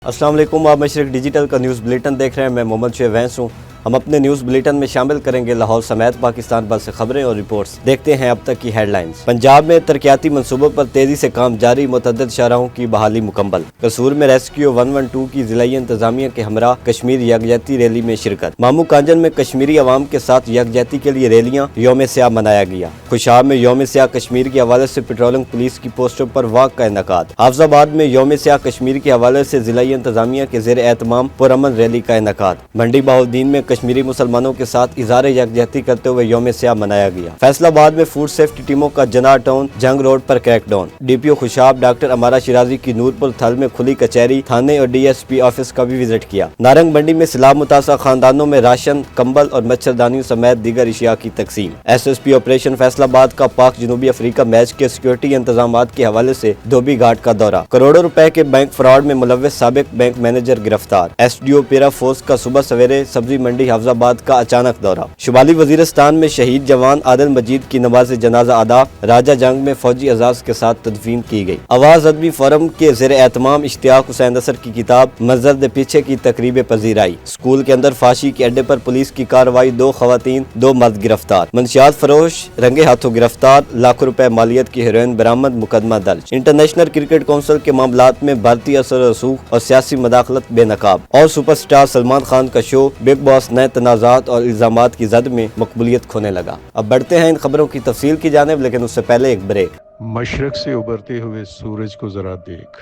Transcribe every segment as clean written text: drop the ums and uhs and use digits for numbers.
अस्सलाम वालेकुम। आप मशरक डिजिटल का न्यूज़ बुलेटिन देख रहे हैं। मैं मोहम्मद शेख वैंस हूँ। हम अपने न्यूज़ बुलेटिन में शामिल करेंगे लाहौर समेत पाकिस्तान भर से खबरें और रिपोर्ट्स। देखते हैं अब तक की हेडलाइंस। पंजाब में तरक्याती मंसूबों पर तेजी से काम जारी, मुतअद्दिद शाहराहों की बहाली मुकम्मल। कसूर में रेस्क्यू 112 की ज़िलाई इंतजामिया के हमरा कश्मीर यकजहती रैली में शिरकत। मामू कांजन में कश्मीरी अवाम के साथ यकजहती के लिए रैलियाँ, यौम स्याह मनाया गया। खुशाब में यौम स्याह कश्मीर के हवाले से पेट्रोलिंग पुलिस की पोस्टों पर वाक का इनेकाद। हाफिजाबाद में यौम स्याह कश्मीर के हवाले से ज़िलाई इंतजामिया के ज़ेर एहतमाम पुरअमन रैली का इनेकाद। मंडी बहाउद्दीन में कश्मीरी मुसलमानों के साथ इज़हार यकजहती करते हुए यौम स्याह मनाया गया। फैसलाबाद में फूड सेफ्टी टीमों का जनाह टाउन जंग रोड पर क्रैकडाउन। DPO खुशाब डॉक्टर अमारा शिराजी की नूरपुर थल में खुली कचहरी, थाने और DSP ऑफिस का भी विजिट किया। नारंग मंडी में सैलाब मुतासर खानदानों में राशन, कंबल और मच्छरदानियों समेत दीगर अशिया की तकसीम। SSP ऑपरेशन फैसलाबाद का पाक जनूबी अफ्रीका मैच के सिक्योरिटी इंतजाम के हवाले से धोबी घाट का दौरा। करोड़ों रुपए के बैंक फ्रॉड में मुलव्वस साबिक बैंक मैनेजर गिरफ्तार। SDO पेरा फोर्स का सुबह सवेरे सब्जी मंडी हाफिजाबाद का अचानक दौरा। शुमाली वजीरिस्तान में शहीद जवान आदिल मजीद की नमाज जनाजा अदा, राजा जंग में फौजी एजाज के साथ तदफीन की गई। आवाज अदबी फोरम के ज़ेर एहतमाम इश्तियाक हुसैन असर की किताब मंजर दे पीछे की तकरीब पजीराई। स्कूल के अंदर फांसी के अड्डे पर पुलिस की कार्रवाई, 2 खवातीन 2 मर्द गिरफ्तार। मंशियात फरोश रंगे हाथों गिरफ्तार, लाखों रुपए मालियत की हेरोइन बरामद, मुकदमा दर्ज। इंटरनेशनल क्रिकेट काउंसिल के मामलात में भारतीय असर रसूख और सियासी मदाखलत बेनकाब। और सुपरस्टार सलमान खान का शो बिग बॉस नए तनाज़ात और इल्जामात की जद में मकबूलियत खोने लगा। अब बढ़ते हैं इन खबरों की तफसील की जानिब, लेकिन उससे पहले एक ब्रेक। मशरक से उभरते हुए सूरज को जरा देख।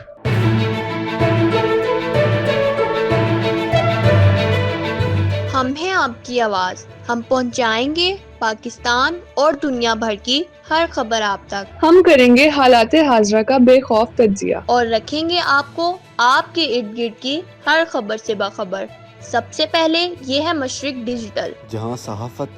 हम हैं आपकी आवाज़, हम पहुंचाएंगे पाकिस्तान और दुनिया भर की हर खबर आप तक। हम करेंगे हालाते हाजरा का बेखौफ तज्जिया और रखेंगे आपको आपके इर्द गिर्द की हर खबर से बाखबर। सबसे पहले ये है मशरिक डिजिटल, जहां सहाफत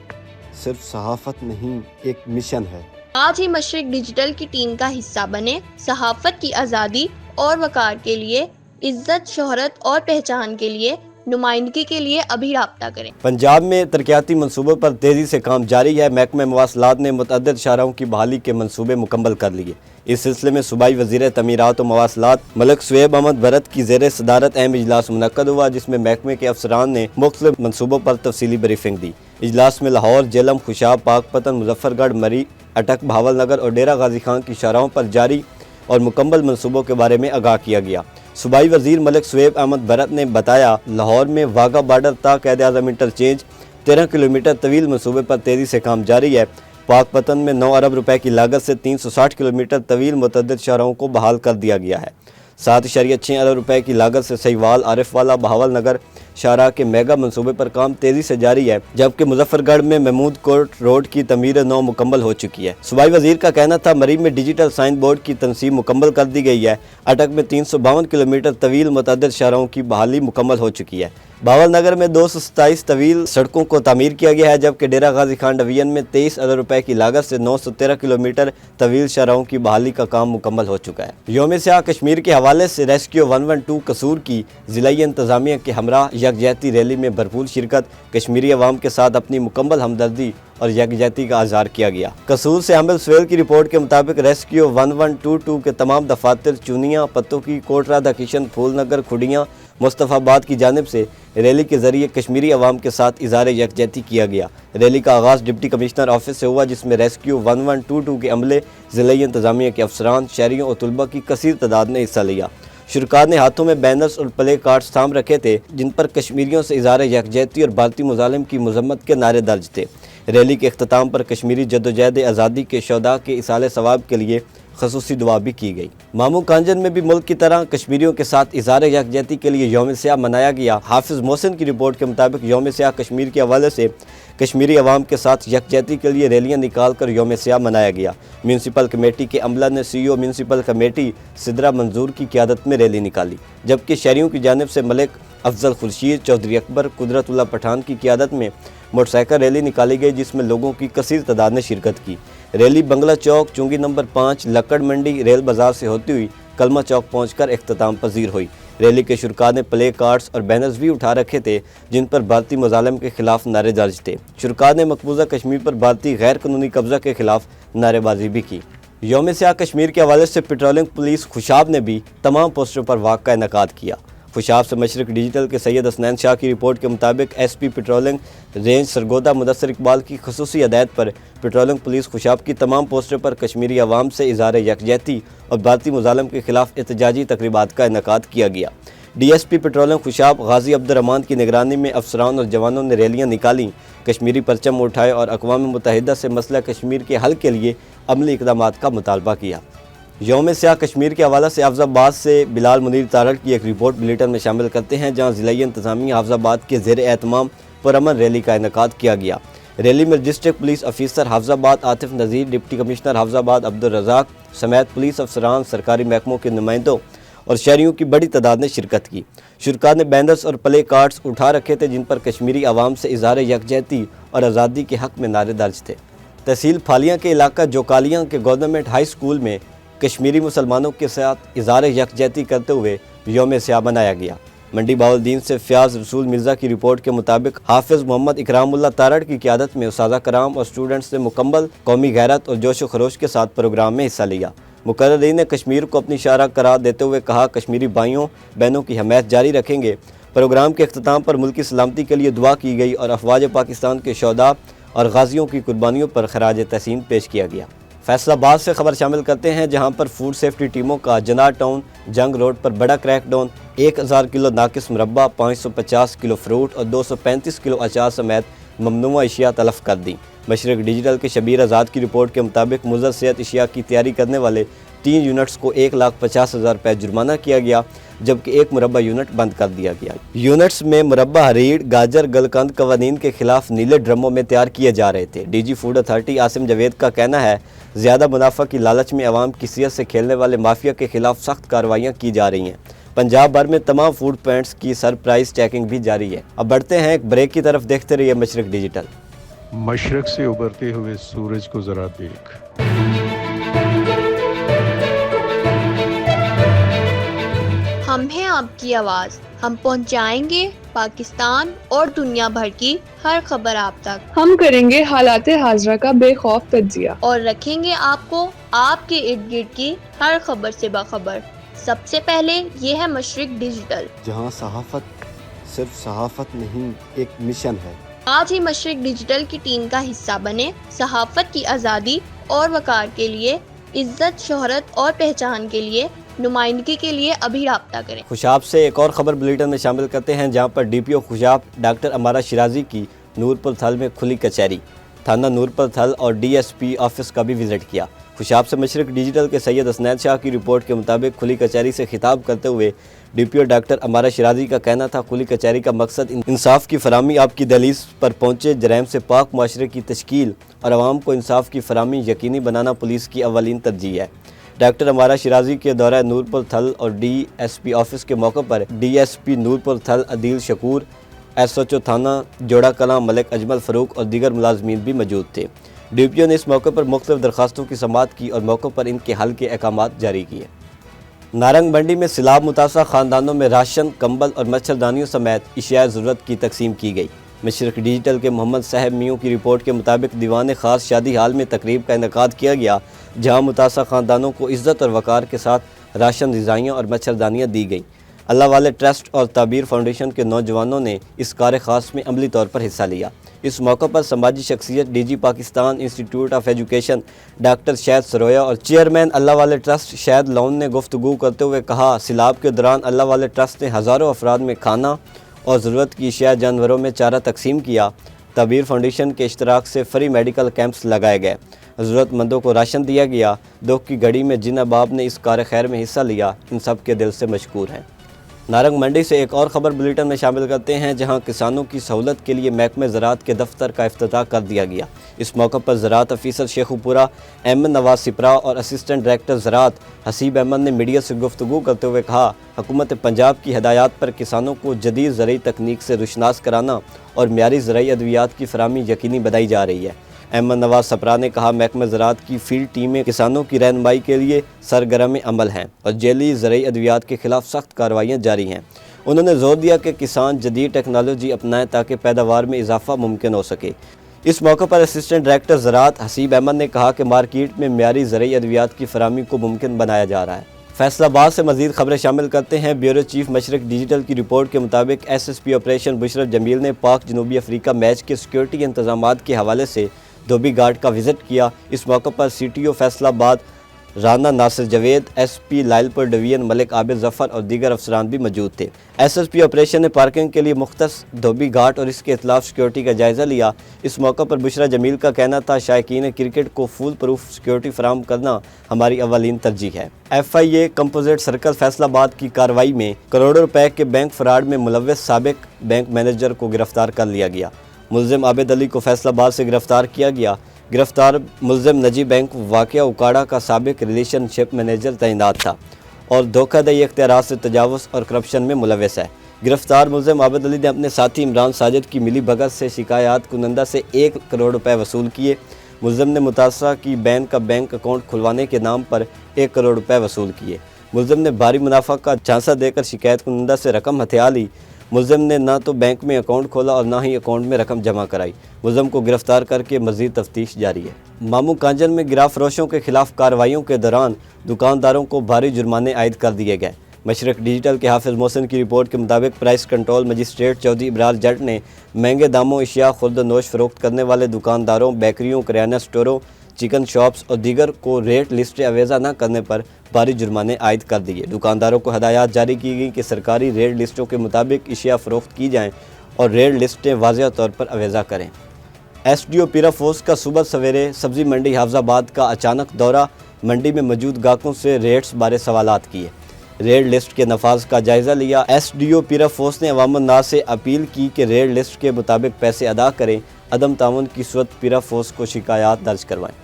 सिर्फ सहाफत नहीं, एक मिशन है। आज ही मशरिक डिजिटल की टीम का हिस्सा बने। सहाफत की आज़ादी और वकार के लिए, इज्जत, शोहरत और पहचान के लिए, नुमाइंदगी के लिए अभी राब्ता करें। पंजाब में तरक्याती मंसूबों पर तेजी से काम जारी है। महकमे मवासलात ने मुतअद्दिद शाहराहों की बहाली के मंसूबे मुकम्मल कर लिए। इस सिलसिले में सूबाई वज़ीर तमीरात और मवासलात मलिक शुएब अहमद भरत की ज़ेर सदारत अहम इजलास मुनक्कद हुआ, जिसमें महकमे के अफसरान ने मुख्तलिफ मंसूबों पर तफसीली ब्रीफिंग दी। इजलास में लाहौर, जेलम, खुशाब, पाकपतन, मुजफ्फरगढ़, मरी, अटक, बहावलनगर और डेरा गाजी खान की शाहराहों पर जारी और मुकम्मल मंसूबों के बारे में आगाह किया गया। सूबाई वज़ीर मलिक शुएब अहमद भरत ने बताया, लाहौर में वाघा बार्डर ता क़ायद-ए-आज़म इंटरचेंज 13 किलोमीटर तवील मंसूबे पर तेज़ी से काम जारी है। पाकपतन में 9 अरब रुपए की लागत से 360 किलोमीटर तवील मुतअद्दिद शाहराहों को बहाल कर दिया गया है। 7.6 अरब रुपए की लागत से सहीवाल, आरिफवाला, बहावल नगर शाहराह के मेगा मंसूबे पर काम तेजी से जारी है, जबकि मुजफ्फरगढ़ में महमूद कोर्ट रोड की तमीर 9 मुकम्मल हो चुकी है। सूबाई वजीर का कहना था, मरी में डिजिटल साइन बोर्ड की तनसीब मुकम्मल कर दी गई है। अटक में 352 किलोमीटर तवील मुतअद्दिद शाहराहों की बहाली मुकम्मल हो चुकी है। बावल नगर में 227 तवील सड़कों को तामीर किया गया है, जबकि डेरा गाजी खान डिवीजन में 23 अरब रुपए की लागत से 913 किलोमीटर तवील शाहराहों की बहाली का काम मुकम्मल हो चुका है। यौम स्याह कश्मीर के हवाले से रेस्क्यू 112 कसूर की ज़िलाई इंतजामिया के हमरा यकजहती रैली में भरपूर शिरकत। कश्मीरी अवाम के साथ अपनी मुकम्मल हमदर्दी और यकजहती का इज़हार किया गया। कसूर से हामिल सुहेल की रिपोर्ट के मुताबिक रेस्क्यू 1122 के तमाम दफातर, चुनिया, पत्तों कोटरा, दकिशन, फूलनगर, खुडियाँ, मुस्तफ़ाबाद की जानिब से रैली के जरिए कश्मीरी अवाम के साथ इज़हार यकजहती किया गया। रैली का आगाज़ डिप्टी कमिश्नर ऑफिस से हुआ, जिसमें रेस्क्यू 1122 के अमले, ज़िलाई इंतजामिया के अफसरान, शहरियों और तलबा की कसीर तादाद ने हिस्सा लिया। शुरका ने हाथों में बैनर्स और प्ले कार्ड्स थाम रखे थे, जिन पर कश्मीरियों से इज़हार यकजहती और भारतीय मुजालिम की मजम्मत के नारे दर्ज थे। रैली के अख्ताम पर कश्मीरी जद्दोजहद आज़ादी के शोधा के इसाले सवाब के लिए खसूसी दुआ भी की गई। मामू कांजन में भी मुल्क की तरह कश्मीरियों के साथ इज़हार यकजहती के लिए यौम स्याह मनाया गया। हाफिज मोहसिन की रिपोर्ट के मुताबिक यौम स्याह कश्मीर के हवाले से कश्मीरी अवाम के साथ यकजहती के लिए रैलियाँ निकाल कर यौम स्याह मनाया गया। म्यूनसिपल कमेटी के अमला ने CEO म्यूनसिपल कमेटी सिदरा मंजूर की क़यादत में रैली निकाली, जबकि शहरियों की जानिब से मलिक अफजल खुर्शीद, चौधरी अकबर, कुदरतुल्लाह पठान की क़यादत में मोटरसाइकिल रैली निकाली गई, जिसमें लोगों की कसीर तादाद ने शिरकत की। रैली बंगला चौक, चुंगी नंबर 5, लक्कड़ मंडी, रेल बाजार से होती हुई कलमा चौक पहुंचकर इख्तिताम पजीर हुई। रैली के शुरका ने प्ले कार्ड्स और बैनर्स भी उठा रखे थे, जिन पर भारतीय मुजालिम के खिलाफ नारे दर्ज थे। शुरका ने मकबूजा कश्मीर पर भारतीय गैर कानूनी कब्जा के खिलाफ नारेबाजी भी की। यौम स्याह कश्मीर के हवाले से पेट्रोलिंग पुलिस खुशाब ने भी तमाम पोस्टरों पर वाक़ का इनेकाद किया। खुशाब से मशरक डिजिटल के सैयद हसनैन शाह की रिपोर्ट के मुताबिक SP patrolling range Sargodha Mudassar Iqbal की खुसूसी हदायत पर पेट्रोलिंग पुलिस खुशाब की तमाम पोस्टों पर कश्मीरी अवाम से इज़हार यकजहती और भारतीय मुजालम के खिलाफ एहतजाजी तकरीबात का इनेकाद किया गया। DSP पेट्रोलिंग खुशाब गाजी अब्दुर्रहमान की निगरानी में अफसरान और जवानों ने रैलियाँ निकाली, कश्मीरी परचम उठाए और अक़वाम मुत्तहिदा से मसला कश्मीर के हल के लिए अमली इक़दामात का मुतालबा किया। यौम स्याह कश्मीर के हवाले से हाफिज़ाबाद से बिलाल मुनीर तारड़ की एक रिपोर्ट बुलेटिन में शामिल करते हैं, जहाँ ज़िला इंतज़ामिया हाफिज़ाबाद के ज़ेर एहतमाम पुरअमन रैली का इनेकाद किया गया। रैली में district police officer Hafizabad Atif नज़ीर, डिप्टी कमिश्नर हाफिज़ाबाद अब्दुल रज़ाक समेत पुलिस अफसरान, सरकारी महकमों के नुमाइंदों और शहरियों की बड़ी तादाद ने शिरकत की। शुरका ने बैनर्स और प्ले कार्ड्स उठा रखे थे जिन पर कश्मीरी अवाम से इज़हार यकजहती और आज़ादी के हक़ में नारे दर्ज थे। तहसील फालियाँ के इलाका जोकालियाँ के गवर्नमेंट हाई स्कूल में कश्मीरी मुसलमानों के साथ इज़हार यकजहती करते हुए यौम स्याह मनाया गया। मंडी बाउलदीन से फ़याज़ रसूल मिर्ज़ा की रिपोर्ट के मुताबिक हाफिज़ मोहम्मद इकरामुल्लाह तारड़ की क़यादत में उस्ताद कराम और स्टूडेंट्स ने मुकम्मल कौमी गैरत और जोश व खरोश के साथ प्रोग्राम में हिस्सा लिया। मुकर्ररीन ने कश्मीर को अपनी शाहराह करार देते हुए कहा, कश्मीरी भाइयों बहनों की हमायत जारी रखेंगे। प्रोग्राम के अख्ताम पर मुल्क की सलामती के लिए दुआ की गई और अफवाज पाकिस्तान के शोहदा और गाजियों की कुर्बानियों पर खराज तहसीन पेश किया गया। फैसलाबाद से खबर शामिल करते हैं, जहां पर फूड सेफ्टी टीमों का जनार टाउन जंग रोड पर बड़ा क्रैकडाउन, 1000 किलो नाकिस मुरब्बा, 550 किलो फ्रूट और 235 किलो अचार समेत ममनुआ अशिया तलफ कर दी। मशरक डिजिटल के शबीर आज़ाद की रिपोर्ट के मुताबिक मुज़र सेहत अशिया की तैयारी करने वाले 3 यूनिट्स को 1,50,000 रुपये जुर्माना किया गया, जबकि 1 मुरब्बा यूनिट बंद कर दिया गया। यूनिट्स में मुरब्बा हरीड़, गाजर, गलकंद कवानीन के खिलाफ नीले ड्रमों में तैयार किए जा रहे थे। DG food authority Asim Javed का कहना है, ज़्यादा मुनाफा की लालच में अवाम की सेहत से खेलने वाले माफिया के खिलाफ सख्त कार्रवाइयाँ की जा रही हैं। पंजाब भर में तमाम फूड पॉइंट्स की सरप्राइज चेकिंग भी जारी है। अब बढ़ते हैं एक ब्रेक की तरफ, देखते रहिए मशरक डिजिटल। मशरक से उभरते हुए सूरज को जरा देख। हम हैं आपकी आवाज़, हम पहुंचाएंगे पाकिस्तान और दुनिया भर की हर खबर आप तक, हम करेंगे हालाते हाजरा का बेखौफ तज्जिया और रखेंगे आपको आपके इर्द गिर्द की हर खबर से बाखबर। सबसे पहले ये है मशरक डिजिटल, जहां सहाफ़त सिर्फ सहाफ़त नहीं एक मिशन है। आज ही मशरक डिजिटल की टीम का हिस्सा बने। सहाफ़त की आज़ादी और वक़ार के लिए, इज्जत, शोहरत और पहचान के लिए, नुमाइंदगी के लिए अभी राब्ता करें। खुशाब से एक और ख़बर बुलेटिन में शामिल करते हैं, जहां पर DPO खुशाब डॉक्टर अमारा शिराजी की नूरपुर थल में खुली कचहरी, थाना नूरपुर थल और DSP ऑफिस का भी विज़िट किया। खुशाब से मशरक डिजिटल के सैयद हसनैन शाह की रिपोर्ट के मुताबिक खुली कचहरी से खिताब करते हुए DPO डॉक्टर अमारा शिराजी का कहना था, खुली कचहरी का मकसद इंसाफ की फरामी, आपकी दहलीज पर पहुँचे जराइम से पाक माशरे की तश्कील और आवाम को इंसाफ की फरामी यकीनी बनाना पुलिस की अवलीन तरजीह है। डॉक्टर अमारा शिराजी के दौरा नूरपुर थल और DSP ऑफिस के मौके पर DSP नूरपुर थल अदील शकूर, SHO थाना जोड़ा कलां मलिक अजमल फ़रूक और दीगर मुलाजमीन भी मौजूद थे। DPO ने इस मौके पर मुख्तलिफ दरखास्तों की समाअत की और मौके पर इनके हल के अहकामात जारी किए। नारंग मंडी में सिलाब मुतासर ख़ानदानों में राशन, कंबल और मच्छरदानियों समेत इशिया ज़रूरत की तकसीम की गई। मशरक डिजिटल के मोहम्मद साहब मियों की रिपोर्ट के मुताबिक दीवान ख़ास शादी हाल में तकरीब का इनेकाद किया गया, जहाँ मुतासर ख़ानदानों को इज़्ज़त और वक़ार के साथ राशन, ग़िज़ाइयाँ और मच्छरदानियाँ दी गई। अल्लाह वाले ट्रस्ट और ताबीर फाउंडेशन के नौजवानों ने इस कार ख़ास में अमली तौर पर हिस्सा लिया। इस मौके पर समाजी शख्सियत DG Pakistan institute of education doctor Shahid Saroya और चेयरमैन अल्लाह वाले ट्रस्ट शाहिद लौन ने गुफ्तगू करते हुए कहा, सिलाब के दौरान अल्लाह वाले ट्रस्ट ने हज़ारों अफराद में खाना और ज़रूरत की अशिया, जानवरों में चारा तकसीम किया। ताबीर फाउंडेशन के इश्तराक से फ्री मेडिकल कैंप्स लगाए गए, ज़रूरतमंदों को राशन दिया गया। दुख की घड़ी में जिन अहबाब ने इस कार खैर में हिस्सा लिया, इन सब के दिल से मशकूर हैं। नारंग मंडी से एक और ख़बर बुलेटिन में शामिल करते हैं, जहां किसानों की सहूलत के लिए महकमे ज़राअत के दफ्तर का इफ्तिताह कर दिया गया। इस मौके पर ज़राअत अफीसर शेखुपुरा अहमद नवाज सिपरा और असिस्टेंट डायरेक्टर ज़राअत हसीब अहमद ने मीडिया से गुफ्तगू करते हुए कहा, हुकूमत पंजाब की हदायत पर किसानों को जदीद ज़रई तकनीक से रुशनास कराना और म्यारी ज़रई अद्वियात की फराहमी यकीनी बनाई जा रही है। अहमद नवाज सपरा ने कहा, महकमा ज़राअत की फील्ड टीमें किसानों की रहनुमाई के लिए सरगर्म अमल हैं और जेली ज़रई अद्वियात के खिलाफ सख्त कार्रवाइयाँ जारी हैं। उन्होंने जोर दिया कि किसान जदीद टेक्नोलॉजी अपनाएं ताकि पैदावार में इजाफा मुमकिन हो सके। इस मौके पर असिस्टेंट डायरेक्टर ज़राअत हसीब अहमद ने कहा कि मार्केट में म्यारी ज़रई अद्वियात की फराहमी को मुमकिन बनाया जा रहा है। فیصل آباد سے مزید خبریں شامل کرتے ہیں۔ بیورو چیف مشرق ڈیجیٹل کی رپورٹ کے مطابق ایس ایس پی آپریشن بشرت جمیل نے پاک جنوبی افریقہ میچ کے سیکیورٹی انتظامات کے حوالے سے دھوبی گھاٹ کا وزٹ کیا۔ اس موقع پر سی ٹی او فیصل آباد رانا ناصر جاوید، ایس پی لائل پور ڈویژن ملک عابد ظفر اور دیگر افسران بھی موجود تھے۔ ایس ایس پی آپریشن نے پارکنگ کے لیے مختص دھوبی گھاٹ اور اس کے اطلاف سیکیورٹی کا جائزہ لیا۔ اس موقع پر بشرا جمیل کا کہنا تھا، شائقین کرکٹ کو فول پروف سیکیورٹی فراہم کرنا ہماری اولین ترجیح ہے۔ F I A composite circle Faisalabad کی کارروائی میں کروڑوں روپے کے بینک فراڈ میں ملوث سابق بینک مینیجر کو گرفتار کر لیا گیا۔ ملزم عابد علی کو فیصل آباد سے گرفتار کیا گیا۔ گرفتار ملزم نجی بینک واقعہ اکاڑا کا سابق ریلیشن شپ مینیجر تعینات تھا اور دھوکہ دہی اختیارات سے تجاوز اور کرپشن میں ملوث ہے۔ گرفتار ملزم عابد علی نے اپنے ساتھی عمران ساجد کی ملی بھگت سے شکایات کنندہ سے 1 کروڑ روپے وصول کیے۔ ملزم نے متاثرہ کی بین کا بینک اکاؤنٹ کھلوانے کے نام پر 1 کروڑ روپے وصول کیے۔ ملزم نے بھاری منافع کا جھانسا دے کر شکایت کنندہ سے رقم ہتھیا لی۔ ملزم نے نہ تو بینک میں اکاؤنٹ کھولا اور نہ ہی اکاؤنٹ میں رقم جمع کرائی۔ ملزم کو گرفتار کر کے مزید تفتیش جاری ہے۔ مامو کانجن میں گراہ فروشوں کے خلاف کارروائیوں کے دوران دکانداروں کو بھاری جرمانے عائد کر دیے گئے۔ مشرق ڈیجیٹل کے حافظ محسن کی رپورٹ کے مطابق پرائس کنٹرول مجسٹریٹ چودھری ابرار جٹ نے مہنگے داموں اشیاء خورد و نوش فروخت کرنے والے دکانداروں، بیکریوں، کریانہ سٹوروں، چکن شاپس اور دیگر کو ریٹ لسٹیں اویزہ نہ کرنے پر بھاری جرمانے عائد کر دیے۔ دکانداروں کو ہدایات جاری کی گئی کہ سرکاری ریٹ لسٹوں کے مطابق اشیاء فروخت کی جائیں اور ریٹ لسٹیں واضح طور پر اویزہ کریں۔ ایس ڈی او پیرا فوز کا صبح سویرے سبزی منڈی حافظ آباد کا اچانک دورہ، منڈی میں موجود گاہکوں سے ریٹس بارے سوالات کیے، ریٹ لسٹ کے نفاذ کا جائزہ لیا۔ ایس ڈی او پیرا فوز نے عوام الناس سے اپیل کی کہ ریٹ لسٹ کے مطابق پیسے ادا کریں، عدم تعاون کی صورت پیرا فوز کو شکایات درج کروائیں۔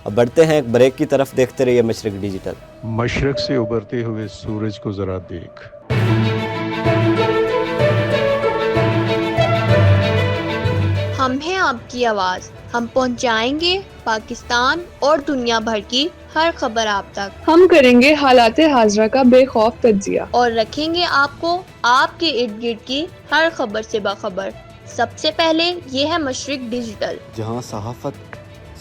اب بڑھتے ہیں ایک بریک کی طرف، دیکھتے رہیے مشرق ڈیجیٹل۔ مشرق سے ابھرتے ہوئے سورج کو ذرا دیکھ۔ ہم ہیں آپ کی آواز، ہم پہنچائیں گے پاکستان اور دنیا بھر کی ہر خبر آپ تک، ہم کریں گے حالات حاضرہ کا بے خوف تجزیہ اور رکھیں گے آپ کو آپ کے ارد گرد کی ہر خبر سے باخبر۔ سب سے پہلے یہ ہے مشرق ڈیجیٹل، جہاں صحافت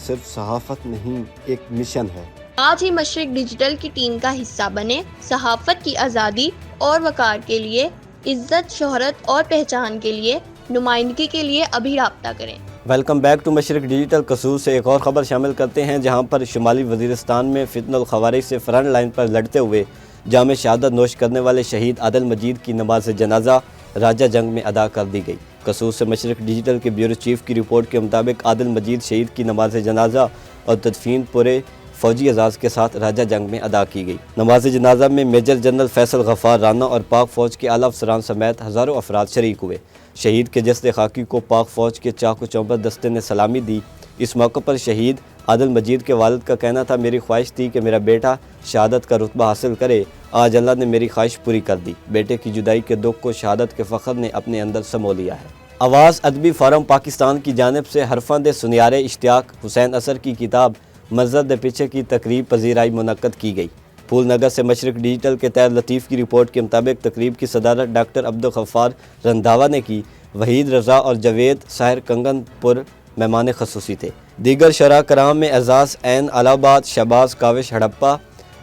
صرف صحافت نہیں، ایک مشن ہے۔ آج ہی مشرق ڈیجیٹل کی ٹیم کا حصہ بنے۔ صحافت کی آزادی اور وقار کے لیے، عزت، شہرت اور پہچان کے لیے، نمائندگی کے لیے ابھی رابطہ کریں۔ ویلکم بیک ٹو مشرق ڈیجیٹل۔ قصور سے ایک اور خبر شامل کرتے ہیں، جہاں پر شمالی وزیرستان میں فتن الخوارج سے فرنٹ لائن پر لڑتے ہوئے جام شہادت نوش کرنے والے شہید عادل مجید کی نماز جنازہ راجہ جنگ میں ادا کر دی گئی۔ قصور سے مشرق ڈیجیٹل کے بیورو چیف کی رپورٹ کے مطابق عادل مجید شہید کی نماز جنازہ اور تدفین پورے فوجی اعزاز کے ساتھ راجہ جنگ میں ادا کی گئی۔ نماز جنازہ میں میجر جنرل فیصل غفار رانا اور پاک فوج کے اعلیٰ افسران سمیت ہزاروں افراد شریک ہوئے۔ شہید کے جسد خاکی کو پاک فوج کے چاق و چوبند دستے نے سلامی دی۔ اس موقع پر شہید عادل مجید کے والد کا کہنا تھا، میری خواہش تھی کہ میرا بیٹا شہادت کا رتبہ حاصل کرے، آج اللہ نے میری خواہش پوری کر دی۔ بیٹے کی جدائی کے دکھ کو شہادت کے فخر نے اپنے اندر سمو لیا ہے۔ آواز ادبی فورم پاکستان کی جانب سے حرفاں سنیارے اشتیاق حسین اثر کی کتاب منظر دے پیچھے کی تقریب پذیرائی منعقد کی گئی۔ پھول نگر سے مشرق ڈیجیٹل کے تحت لطیف کی رپورٹ کے مطابق تقریب کی صدارت ڈاکٹر عبدالغفار رندھاوا نے کی۔ وحید رضا اور جاوید ساحر کنگن پور مہمان خصوصی تھے۔ دیگر شرح کرام میں اعزاز عین الہ آباد شہباز کاوش ہڑپا،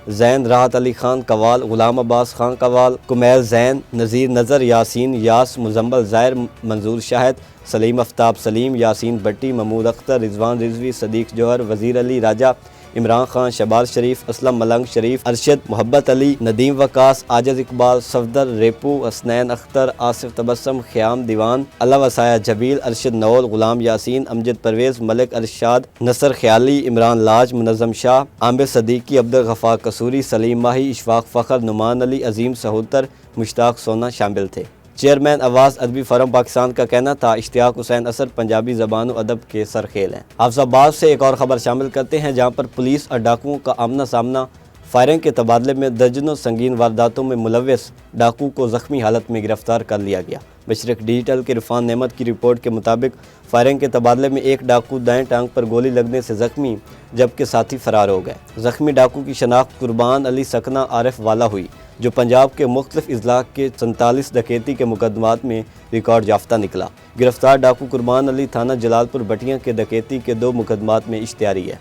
زین راحت علی خان قوال، غلام عباس خان قوال، کمیل زین، نذیر نظر، یاسین یاس، مزمل ظاہر، منظور شاہد، سلیم آفتاب سلیم، یاسین بٹی، محمود اختر، رضوان رضوی، صدیق جوہر، وزیر علی راجہ، عمران خان، شہباز شریف، اسلم ملنگ شریف، ارشد محبت علی، ندیم وقاص، عاجز اقبال، صفدر ریپو، حسنین اختر، آصف تبسم، خیام دیوان، اللہ وسایہ جبیل، ارشد نول، غلام یاسین، امجد پرویز، ملک ارشاد، نصر خیالی، عمران لاج، منظم شاہ، عامر صدیقی، عبدالغفار قصوری، سلیم ماہی، اشفاق فخر، نعمان علی، عظیم سہوتر، مشتاق سونا شامل تھے۔ چیئرمین آواز ادبی فورم پاکستان کا کہنا تھا، اشتیاق حسین اثر پنجابی زبان و ادب کے سرخیل ہیں۔ حافظ آباد سے ایک اور خبر شامل کرتے ہیں، جہاں پر پولیس اور ڈاکوؤں کا آمنا سامنا، فائرنگ کے تبادلے میں درجنوں سنگین وارداتوں میں ملوث ڈاکو کو زخمی حالت میں گرفتار کر لیا گیا۔ مشرق ڈیجیٹل کے عرفان نعمت کی رپورٹ کے مطابق فائرنگ کے تبادلے میں ایک ڈاکو دائیں ٹانگ پر گولی لگنے سے زخمی، جبکہ ساتھی فرار ہو گئے۔ زخمی ڈاکو کی شناخت قربان علی سکنہ عارف والا ہوئی، جو پنجاب کے مختلف اضلاع کے 47 ڈکیتی کے مقدمات میں ریکارڈ یافتہ نکلا۔ گرفتار ڈاکو قربان علی تھانہ جلال پور بٹیاں کے ڈکیتی کے 2 مقدمات میں اشتہاری ہے۔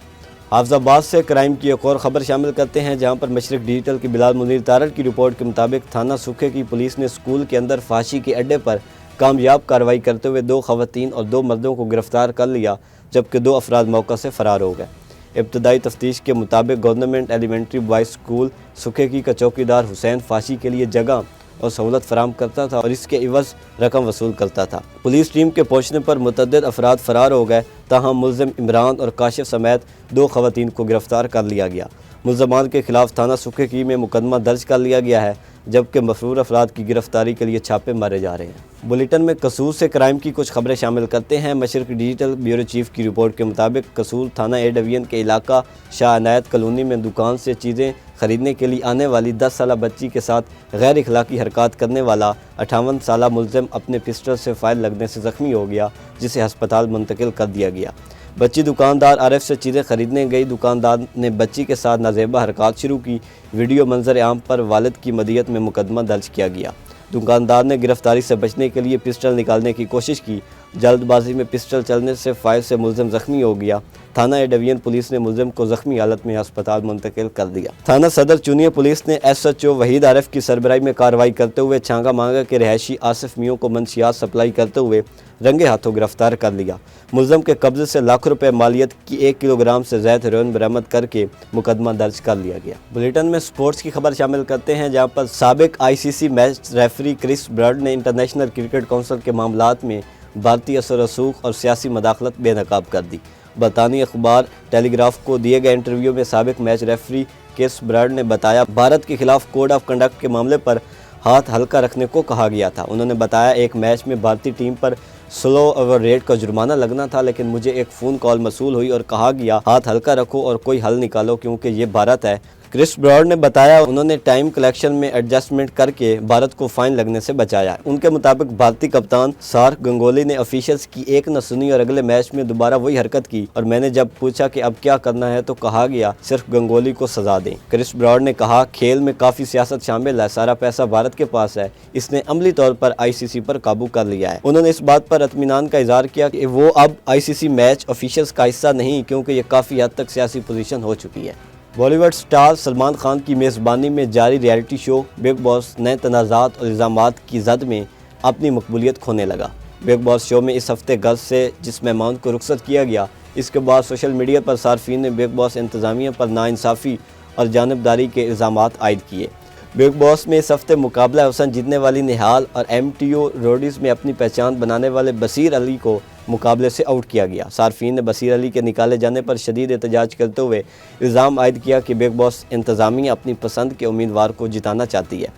حافظ آباد سے کرائم کی ایک اور خبر شامل کرتے ہیں، جہاں پر مشرق ڈیجیٹل کی بلال منیر تارڑ کی رپورٹ کے مطابق تھانہ سکھے کی پولیس نے اسکول کے اندر فحاشی کے اڈے پر کامیاب کارروائی کرتے ہوئے 2 خواتین اور 2 مردوں کو گرفتار کر لیا، جبکہ 2 افراد موقع سے فرار ہو گئے۔ ابتدائی تفتیش کے مطابق گورنمنٹ ایلیمنٹری بوائز اسکول سکھے کا چوکیدار حسین فحاشی کے لیے جگہ اور سہولت فراہم کرتا تھا اور اس کے عوض رقم وصول کرتا تھا۔ پولیس ٹیم کے پہنچنے پر متعدد افراد فرار ہو گئے، تاہم ملزم عمران اور کاشف سمیت 2 خواتین کو گرفتار کر لیا گیا۔ ملزمان کے خلاف تھانہ سکھے میں مقدمہ درج کر لیا گیا ہے، جبکہ مفرور افراد کی گرفتاری کے لیے چھاپے مارے جا رہے ہیں۔ بلیٹن میں قصور سے کرائم کی کچھ خبریں شامل کرتے ہیں۔ مشرق ڈیجیٹل بیورو چیف کی رپورٹ کے مطابق قصور تھانہ اے ڈویژن کے علاقہ شاہ عنایت کالونی میں دکان سے چیزیں خریدنے کے لیے آنے والی 10 سالہ بچی کے ساتھ غیر اخلاقی حرکات کرنے والا 58 سالہ ملزم اپنے پسٹل سے فائر لگنے سے زخمی ہو گیا، جسے ہسپتال منتقل کر دیا گیا۔ بچی دکاندار عارف سے چیزیں خریدنے گئی، دکاندار نے بچی کے ساتھ نازیبا حرکات شروع کی۔ ویڈیو منظر عام پر والد کی مدیت میں مقدمہ درج کیا گیا۔ دکاندار نے گرفتاری سے بچنے کے لیے پسٹل نکالنے کی کوشش کی، جلد بازی میں پسٹل چلنے سے فائر سے ملزم زخمی ہو گیا۔ تھانہ اے ڈویژن پولیس نے ملزم کو زخمی حالت میں ہسپتال منتقل کر دیا۔ تھانہ صدر چونیہ پولیس نے ایس ایچ او وحید عارف کی سربراہی میں کارروائی کرتے ہوئے چھانگا مانگا کے رہائشی آصف میوں کو منشیات سپلائی کرتے ہوئے رنگے ہاتھوں گرفتار کر لیا۔ ملزم کے قبضے سے لاکھ روپے مالیت کی 1 کلو گرام سے زائد ہیروئن برآمد کر کے مقدمہ درج کر لیا گیا۔ بلیٹن میں سپورٹس کی خبر شامل کرتے ہیں، جہاں پر سابق ICC میچ ریفری کرس برڈ نے انٹرنیشنل کرکٹ کونسل کے معاملات میں بھارتی اثر و رسوخ اور سیاسی مداخلت بے نقاب کر دی۔ برطانوی اخبار ٹیلی گراف کو دیے گئے انٹرویو میں سابق میچ ریفری کرس برڈ نے بتایا، بھارت کے خلاف کوڈ آف کنڈکٹ کے معاملے پر ہاتھ ہلکا رکھنے کو کہا گیا تھا۔ انہوں نے بتایا، ایک میچ میں بھارتی ٹیم پر سلو اوور ریٹ کا جرمانہ لگنا تھا، لیکن مجھے ایک فون کال موصول ہوئی اور کہا گیا ہاتھ ہلکا رکھو اور کوئی حل نکالو کیونکہ یہ بھارت ہے۔ کرس براڈ نے بتایا، انہوں نے ٹائم کلیکشن میں ایڈجسٹمنٹ کر کے بھارت کو فائن لگنے سے بچایا۔ ان کے مطابق بھارتی کپتان سارک گنگولی نے آفیشلز کی ایک نہ سنی اور اگلے میچ میں دوبارہ وہی حرکت کی، اور میں نے جب پوچھا کہ اب کیا کرنا ہے تو کہا گیا صرف گنگولی کو سزا دیں۔ کرس براڈ نے کہا، کھیل میں کافی سیاست شامل ہے، سارا پیسہ بھارت کے پاس ہے، اس نے عملی طور پر ICC پر قابو کر لیا ہے۔ انہوں نے اس بات پر اطمینان کا اظہار کیا کہ وہ اب ICC میچ آفیشلز کا حصہ نہیں، کیونکہ یہ کافی حد تک سیاسی پوزیشن ہو چکی ہے۔ بالی ووڈ سٹار سلمان خان کی میزبانی میں جاری ریئلٹی شو بگ باس نئے تنازعات اور الزامات کی زد میں اپنی مقبولیت کھونے لگا۔ بگ باس شو میں اس ہفتے گھر سے جس مہمان کو رخصت کیا گیا، اس کے بعد سوشل میڈیا پر صارفین نے بگ باس انتظامیہ پر ناانصافی اور جانبداری کے الزامات عائد کیے۔ بگ باس میں اس ہفتے مقابلہ حسن جیتنے والی نہال اور MTO روڈیز میں اپنی پہچان بنانے والے بصیر علی کو مقابلے سے آؤٹ کیا گیا۔ صارفین نے بصیر علی کے نکالے جانے پر شدید احتجاج کرتے ہوئے الزام عائد کیا کہ بگ باس انتظامیہ اپنی پسند کے امیدوار کو جتانا چاہتی ہے۔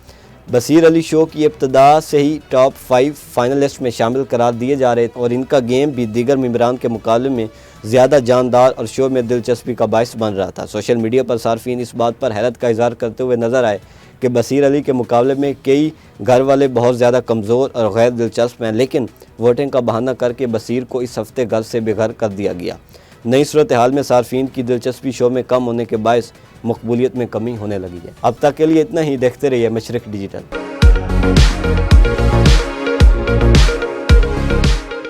بصیر علی شو کی ابتدا سے ہی ٹاپ 5 فائنلسٹ میں شامل قرار دیے جا رہے اور ان کا گیم بھی دیگر ممبران کے مقابلے میں زیادہ جاندار اور شو میں دلچسپی کا باعث بن رہا تھا۔ سوشل میڈیا پر صارفین اس بات پر حیرت کا اظہار کرتے ہوئے نظر آئے کہ بصیر علی کے مقابلے میں کئی گھر والے بہت زیادہ کمزور اور غیر دلچسپ ہیں، لیکن ووٹنگ کا بہانہ کر کے بصیر کو اس ہفتے گھر سے بے گھر کر دیا گیا۔ نئی صورتحال میں صارفین کی دلچسپی شو میں کم ہونے کے باعث مقبولیت میں کمی ہونے لگی ہے۔ اب تک کے لیے اتنا ہی، دیکھتے رہیے مشرق ڈیجیٹل۔